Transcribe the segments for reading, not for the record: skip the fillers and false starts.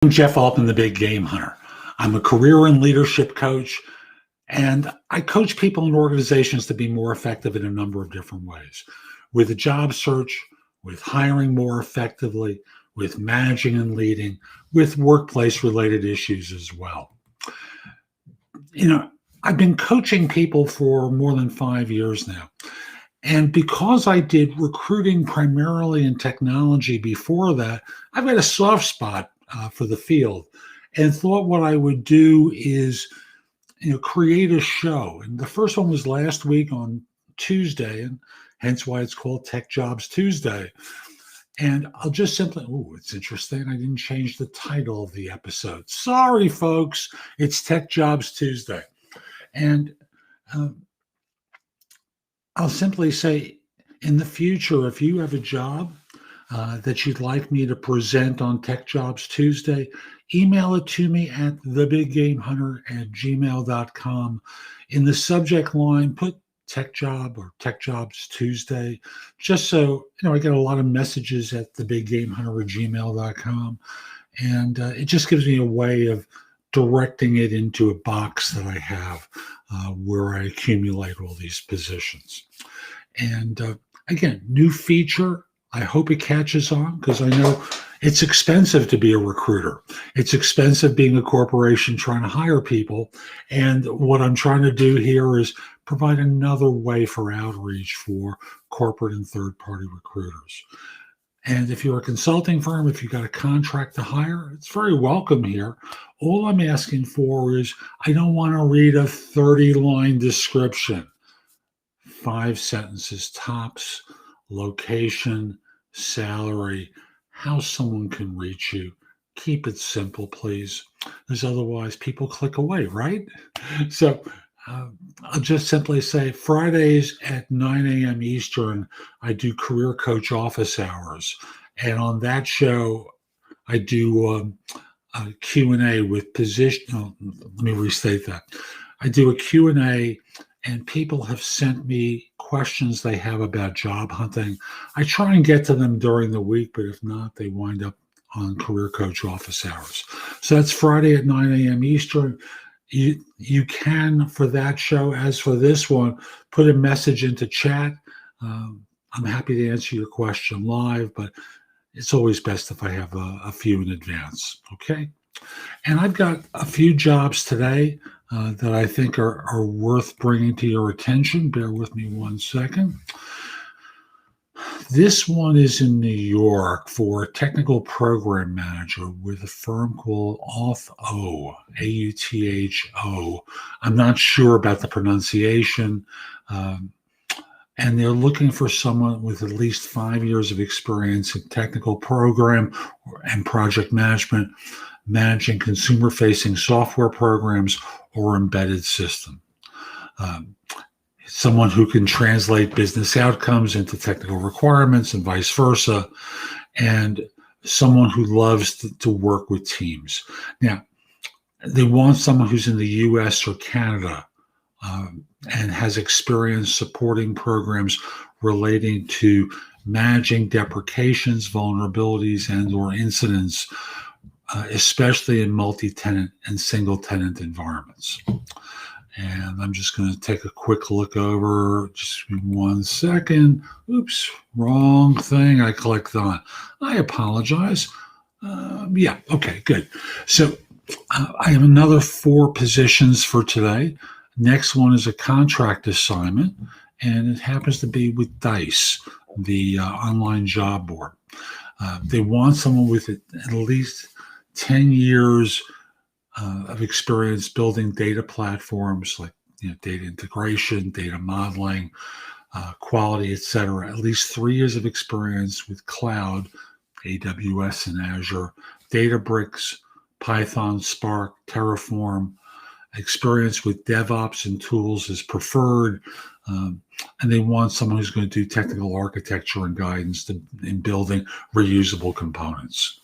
I'm Jeff Altman, the Big Game Hunter. I'm a career and leadership coach, and I coach people and organizations to be more effective in a number of different ways. With a job search, with hiring more effectively, with managing and leading, with workplace-related issues as well. I've been coaching people for more than 5 years now. And because I did recruiting primarily in technology before that, I've got a soft spot for the field, and thought what I would do is, create a show. And the first one was last week on Tuesday, and hence why it's called Tech Jobs Tuesday. And I'll just simply, it's interesting. I didn't change the title of the episode. Sorry, folks. It's Tech Jobs Tuesday. And I'll simply say, in the future, if you have a job that you'd like me to present on Tech Jobs Tuesday, email it to me at thebiggamehunter@gmail.com. In the subject line, put Tech Job or Tech Jobs Tuesday, just so I get a lot of messages at thebiggamehunter@gmail.com. And it just gives me a way of directing it into a box that I have where I accumulate all these positions. And again, new feature. I hope it catches on, because I know it's expensive to be a recruiter. It's expensive being a corporation trying to hire people. And what I'm trying to do here is provide another way for outreach for corporate and third-party recruiters. And if you're a consulting firm, if you've got a contract to hire, it's very welcome here. All I'm asking for is, I don't want to read a 30-line description. 5 sentences tops, location, salary, how someone can reach you. Keep it simple, please, because otherwise people click away, right? So I'll just simply say, Fridays at 9 a.m. Eastern, I do Career Coach office hours. And on that show, I do a Q&A with position. Let me restate that. I do a Q&A, and people have sent me questions they have about job hunting. I try and get to them during the week, but if not, they wind up on Career Coach office hours. So that's Friday at 9 a.m. Eastern. You can, for that show, as for this one, put a message into chat. I'm happy to answer your question live, but it's always best if I have a few in advance, okay? And I've got a few jobs today that I think are worth bringing to your attention. Bear with me one second. This one is in New York for a technical program manager with a firm called Autho, A-U-T-H-O. I'm not sure about the pronunciation. And they're looking for someone with at least 5 years of experience in technical program and project management, managing consumer-facing software programs or embedded system. Someone who can translate business outcomes into technical requirements and vice versa, and someone who loves to work with teams. Now, they want someone who's in the US or Canada and has experience supporting programs relating to managing deprecations, vulnerabilities, and or incidents, especially in multi-tenant and single-tenant environments. And I'm just going to take a quick look over. Just 1 second. Oops, wrong thing I clicked on. I apologize. Yeah, okay, good. So I have another 4 positions for today. Next one is a contract assignment, and it happens to be with Dice, the online job board. They want someone with at least 10 years of experience building data platforms like data integration, data modeling, quality, etc. At least 3 years of experience with cloud, AWS and Azure, Databricks, Python, Spark, Terraform. Experience with DevOps and tools is preferred. And they want someone who's going to do technical architecture and guidance in building reusable components.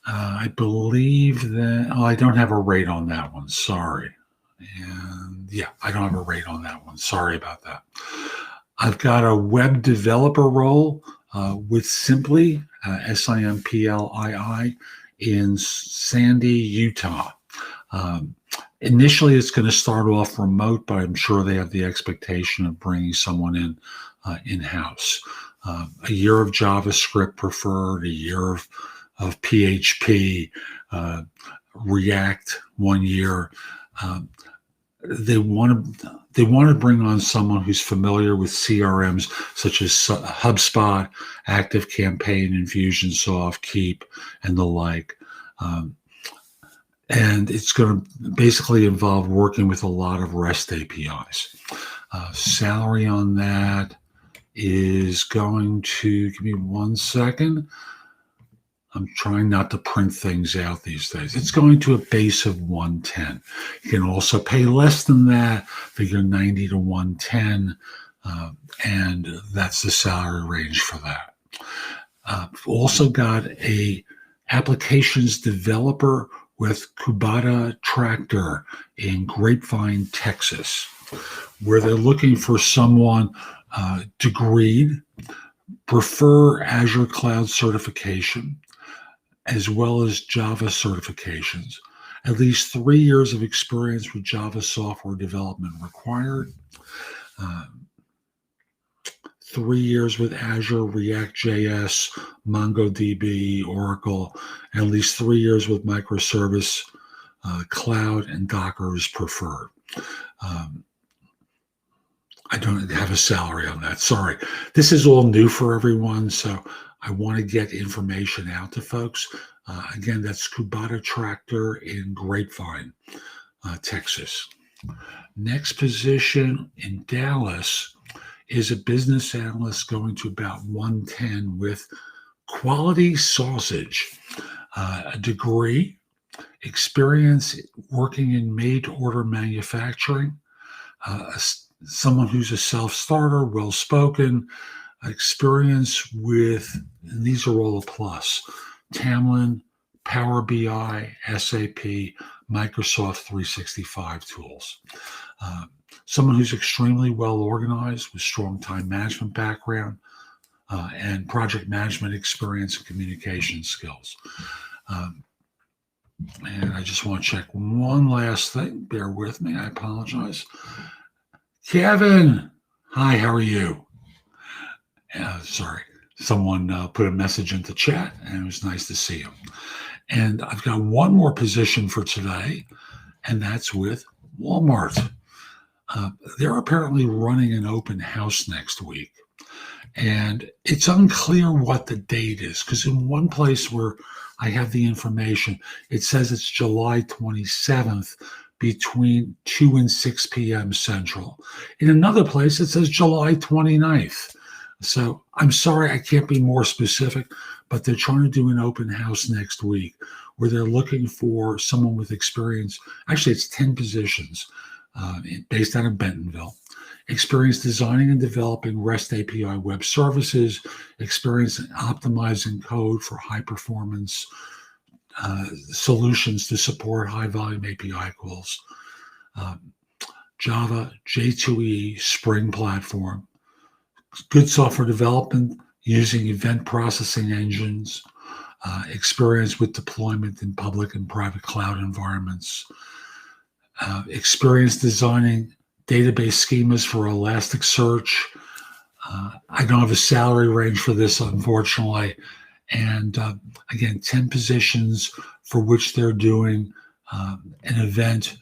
I believe that, I don't have a rate on that one. Sorry. And yeah, I don't have a rate on that one. Sorry about that. I've got a web developer role with Simplii, Simplii, in Sandy, Utah. Initially, it's going to start off remote, but I'm sure they have the expectation of bringing someone in-house. A year of JavaScript preferred, a year of PHP, React 1 year. They want to bring on someone who's familiar with CRMs such as HubSpot, ActiveCampaign, Infusionsoft, Keep, and the like. And it's going to basically involve working with a lot of REST APIs. Salary on that is going to, give me 1 second. I'm trying not to print things out these days. It's going to a base of 110. You can also pay less than that, figure 90 to 110, and that's the salary range for that. We've also got a applications developer with Kubota Tractor in Grapevine, Texas, where they're looking for someone degreed, prefer Azure Cloud certification, as well as Java certifications. At least 3 years of experience with Java software development required. 3 years with Azure, React.js, MongoDB, Oracle, and at least 3 years with microservice, cloud, and Docker is preferred. I don't have a salary on that. Sorry. This is all new for everyone, so I want to get information out to folks. Again, that's Kubota Tractor in Grapevine, Texas. Next position in Dallas is a business analyst going to about 110 with quality sausage, a degree, experience working in made-to-order manufacturing, someone who's a self-starter, well-spoken, experience with, and these are all a plus, Tamlin, Power BI, SAP, Microsoft 365 tools. Someone who's extremely well organized with strong time management background and project management experience and communication skills. And I just want to check one last thing. Bear with me. I apologize. Kevin, hi, how are you? Sorry, someone put a message into chat, and it was nice to see him. And I've got one more position for today, and that's with Walmart. They're apparently running an open house next week, and it's unclear what the date is, because in one place where I have the information, it says it's July 27th between 2 and 6 p.m. Central. In another place, it says July 29th. So I'm sorry I can't be more specific, but they're trying to do an open house next week where they're looking for someone with experience. Actually, it's 10 positions based out of Bentonville. Experience designing and developing REST API web services, experience in optimizing code for high performance solutions to support high volume API calls, Java, J2EE, Spring platform, good software development using event processing engines, experience with deployment in public and private cloud environments, experience designing database schemas for Elasticsearch. I don't have a salary range for this, unfortunately. And again, 10 positions for which they're doing an event.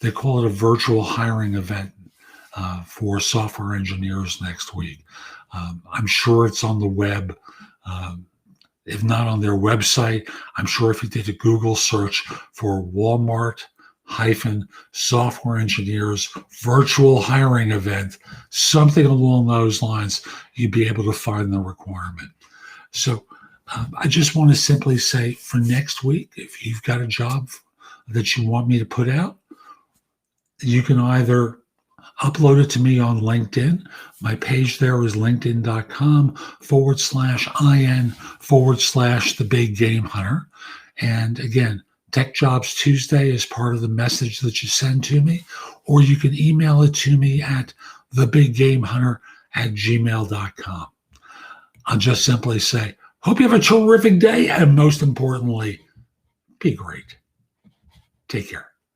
They call it a virtual hiring event for software engineers next week. I'm sure it's on the web. If not on their website, I'm sure if you did a Google search for Walmart software engineers virtual hiring event, something along those lines, you'd be able to find the requirement. So I just want to simply say for next week, if you've got a job that you want me to put out, you can either upload it to me on LinkedIn. My page there is linkedin.com/IN/The Big Game Hunter. And again, Tech Jobs Tuesday is part of the message that you send to me, or you can email it to me at thebiggamehunter@gmail.com. I'll just simply say, hope you have a terrific day, and most importantly, Be great. Take care.